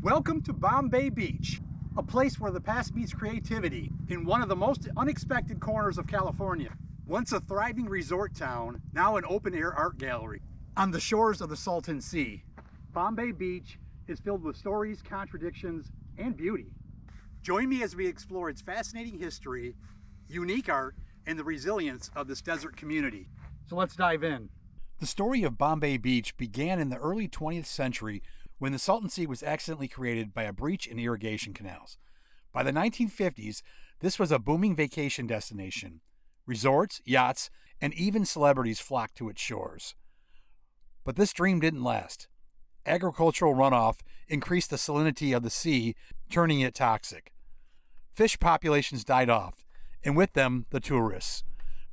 Welcome to Bombay Beach, a place where the past meets creativity in one of the most unexpected corners of California. Once a thriving resort town, now an open-air art gallery. On the shores of the Salton Sea, Bombay Beach is filled with stories, contradictions, and beauty. Join me as we explore its fascinating history, unique art, and the resilience of this desert community. So let's dive in. The story of Bombay Beach began in the early 20th century when the Salton Sea was accidentally created by a breach in irrigation canals. By the 1950s, this was a booming vacation destination. Resorts, yachts, and even celebrities flocked to its shores. But this dream didn't last. Agricultural runoff increased the salinity of the sea, turning it toxic. Fish populations died off, and with them, the tourists.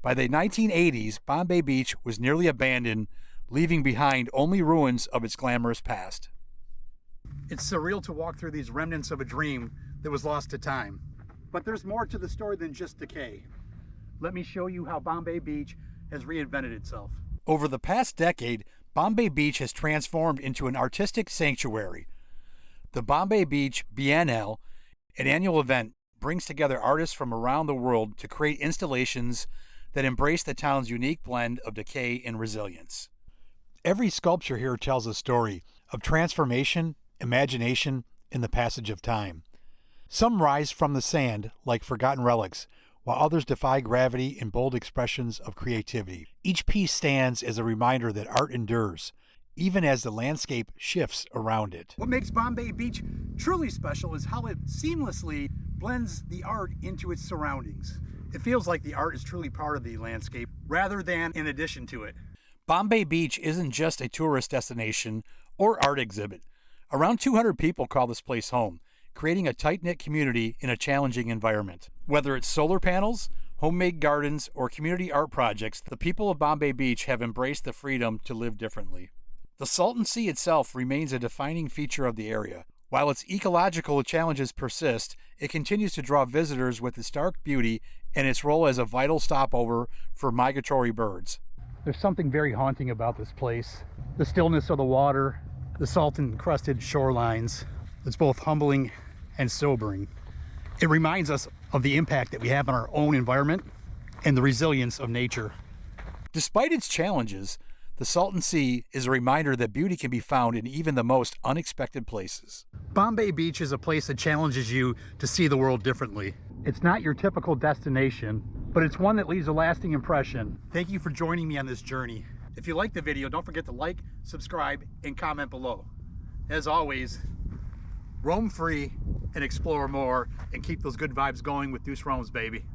By the 1980s, Bombay Beach was nearly abandoned, leaving behind only ruins of its glamorous past. It's surreal to walk through these remnants of a dream that was lost to time. But there's more to the story than just decay. Let me show you how Bombay Beach has reinvented itself. Over the past decade, Bombay Beach has transformed into an artistic sanctuary. The Bombay Beach Biennale, an annual event, brings together artists from around the world to create installations that embrace the town's unique blend of decay and resilience. Every sculpture here tells a story of transformation, imagination, and the passage of time. Some rise from the sand like forgotten relics, while others defy gravity in bold expressions of creativity. Each piece stands as a reminder that art endures, even as the landscape shifts around it. What makes Bombay Beach truly special is how it seamlessly blends the art into its surroundings. It feels like the art is truly part of the landscape rather than in addition to it. Bombay Beach isn't just a tourist destination or art exhibit. Around 200 people call this place home, creating a tight-knit community in a challenging environment. Whether it's solar panels, homemade gardens, or community art projects, the people of Bombay Beach have embraced the freedom to live differently. The Salton Sea itself remains a defining feature of the area. While its ecological challenges persist, it continues to draw visitors with its stark beauty and its role as a vital stopover for migratory birds. There's something very haunting about this place. The stillness of the water, the salt-encrusted shorelines. It's both humbling and sobering. It reminds us of the impact that we have on our own environment and the resilience of nature. Despite its challenges, the Salton Sea is a reminder that beauty can be found in even the most unexpected places. Bombay Beach is a place that challenges you to see the world differently. It's not your typical destination, but it's one that leaves a lasting impression. Thank you for joining me on this journey. If you liked the video, don't forget to like, subscribe, and comment below. As always, roam free and explore more, and keep those good vibes going with Deuce Roams, baby.